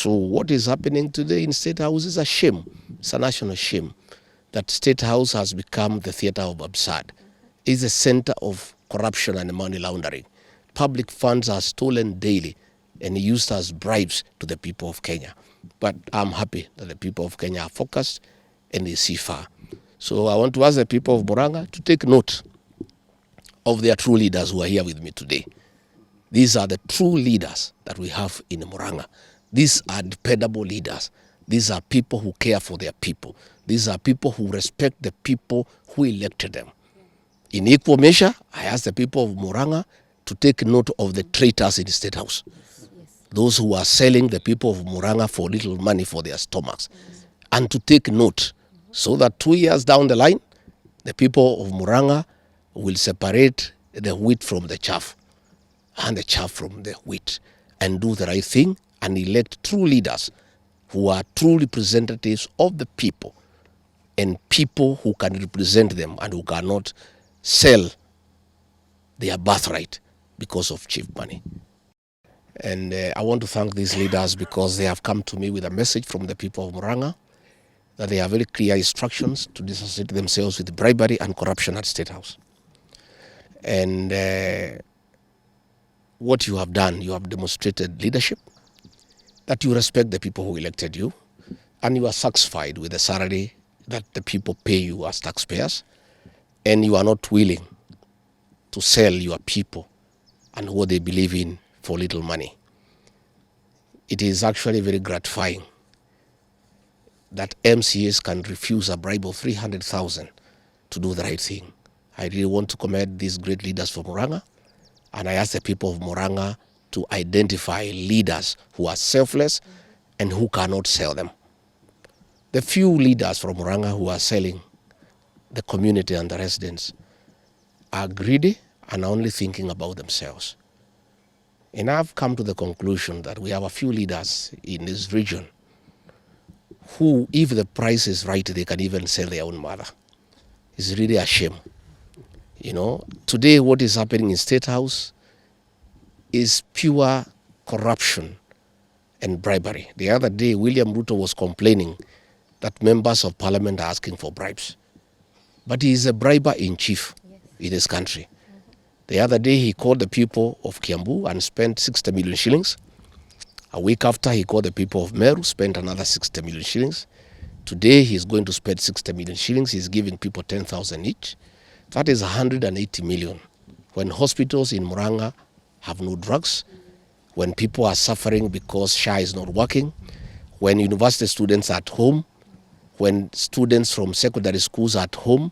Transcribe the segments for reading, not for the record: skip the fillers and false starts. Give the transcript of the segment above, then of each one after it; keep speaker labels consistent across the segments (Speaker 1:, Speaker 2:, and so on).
Speaker 1: So what is happening today in State House is a shame. It's a national shame that State House has become the theater of absurd. It's a center of corruption and money laundering. Public funds are stolen daily and used as bribes to the people of Kenya. But I'm happy that the people of Kenya are focused and they see far. So I want to ask the people of Murang'a to take note of their true leaders who are here with me today. These are the true leaders that we have in Murang'a. These are dependable leaders. These are people who care for their people. These are people who respect the people who elected them. In equal measure, I ask the people of Murang'a to take note of the traitors in the State House. Those who are selling the people of Murang'a for little money for their stomachs. And to take note so that 2 years down the line, the people of Murang'a will separate the wheat from the chaff and the chaff from the wheat and do the right thing and elect true leaders who are true representatives of the people and people who can represent them and who cannot sell their birthright because of cheap money. And I want to thank these leaders because they have come to me with a message from the people of Murang'a that they have very clear instructions to disassociate themselves with bribery and corruption at State House. And what you have done, you have demonstrated leadership, that you respect the people who elected you, and you are satisfied with the salary that the people pay you as taxpayers, and you are not willing to sell your people and what they believe in for little money. It is actually very gratifying that MCAs can refuse a bribe of 300,000 to do the right thing. I really want to commend these great leaders from Murang'a, and I ask the people of Murang'a to identify leaders who are selfless and who cannot sell them. The few leaders from Murang'a who are selling the community and the residents are greedy and only thinking about themselves. And I've come to the conclusion that we have a few leaders in this region who, if the price is right, they can even sell their own mother. It's really a shame. You know, today what is happening in State House is pure corruption and bribery. The other day, William Ruto was complaining that members of parliament are asking for bribes. But he is a briber in chief in this country. The other day, he called the people of Kiambu and spent 60 million shillings. A week after, he called the people of Meru, spent another 60 million shillings. Today, he's going to spend 60 million shillings. He's giving people 10,000 each. That is 180 million. When hospitals in Murang'a have no drugs, when people are suffering because SHA is not working, when university students are at home, when students from secondary schools are at home,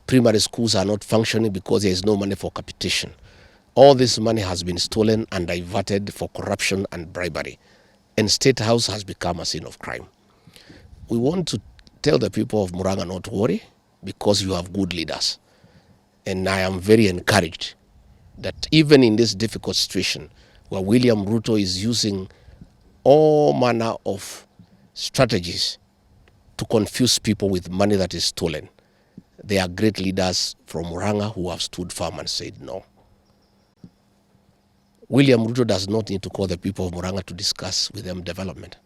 Speaker 1: primary schools are not functioning because there is no money for capitation. All this money has been stolen and diverted for corruption and bribery. And State House has become a scene of crime. We want to tell the people of Murang'a not to worry because you have good leaders. And I am very encouraged that even in this difficult situation where William Ruto is using all manner of strategies to confuse people with money that is stolen, there are great leaders from Murang'a who have stood firm and said no. William Ruto does not need to call the people of Murang'a to discuss with them development.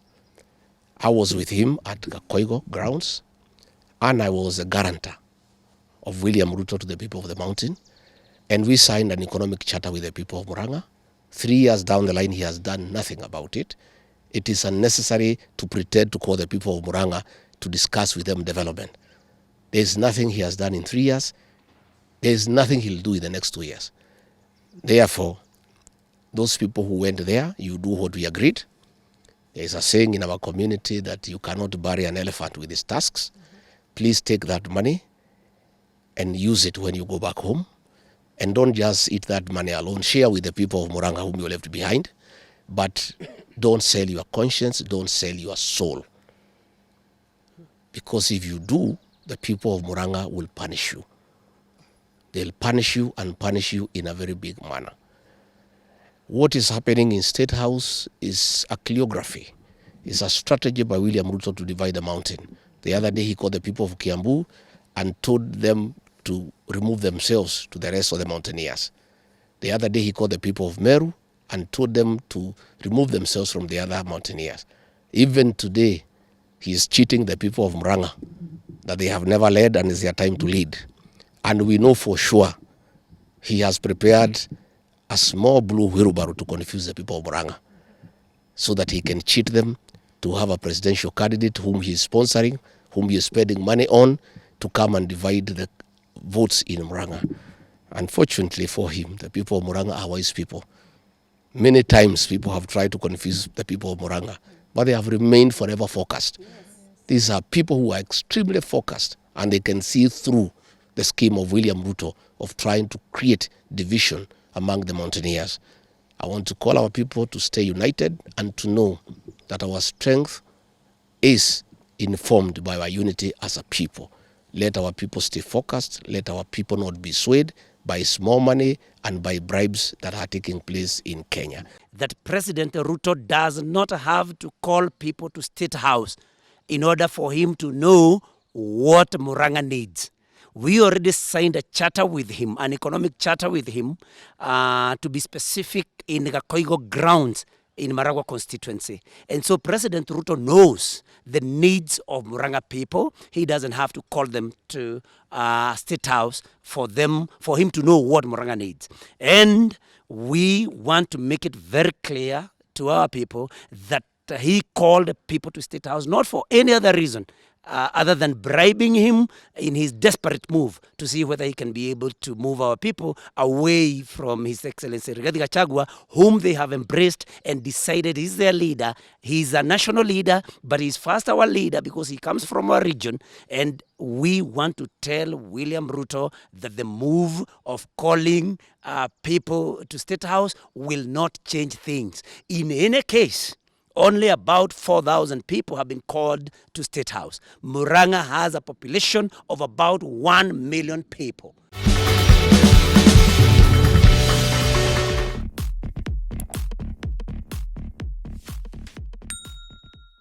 Speaker 1: I was with him at Kakoigo grounds, and I was a guarantor of William Ruto to the people of the mountain, and we signed an economic charter with the people of Murang'a. 3 years down the line, he has done nothing about it. It is unnecessary to pretend to call the people of Murang'a to discuss with them development. There is nothing he has done in 3 years. There is nothing he'll do in the next 2 years. Therefore, those people who went there, you do what we agreed. There is a saying in our community that you cannot bury an elephant with his tusks. Please take that money and use it when you go back home. And don't just eat that money alone. Share with the people of Murang'a whom you left behind. But don't sell your conscience, don't sell your soul. Because if you do, the people of Murang'a will punish you. They'll punish you and punish you in a very big manner. What is happening in State House is a choreography. It's a strategy by William Ruto to divide the mountain. The other day he called the people of Kiambu and told them to remove themselves to the rest of the mountaineers. The other day he called the people of Meru and told them to remove themselves from the other mountaineers. Even today, he is cheating the people of Murang'a that they have never led and it's their time to lead. And we know for sure he has prepared a small blue wheelbarrow to confuse the people of Murang'a so that he can cheat them to have a presidential candidate whom he is sponsoring, whom he is spending money on to come and divide the votes in Murang'a. Unfortunately for him, the people of Murang'a are wise people. Many times people have tried to confuse the people of Murang'a, but they have remained forever focused. Yes. These are people who are extremely focused and they can see through the scheme of William Ruto of trying to create division among the mountaineers. I want to call our people to stay united and to know that our strength is informed by our unity as a people. Let our people stay focused. Let our people not be swayed by small money and by bribes that are taking place in Kenya.
Speaker 2: That President Ruto does not have to call people to State House in order for him to know what Murang'a needs. We already signed a charter with him, an economic charter with him, to be specific, in Gakoigo grounds in Maragua constituency. And so President Ruto knows the needs of Murang'a people. He doesn't have to call them to State House for him to know what Murang'a needs. And we want to make it very clear to our people that he called people to State House not for any other reason other than bribing him in his desperate move to see whether he can be able to move our people away from His Excellency Rais Gachagua, whom they have embraced and decided is their leader. He's a national leader, but he's first our leader because he comes from our region. And we want to tell William Ruto that the move of calling people to State House will not change things. In any case, only about 4,000 people have been called to State House. Murang'a has a population of about 1 million people.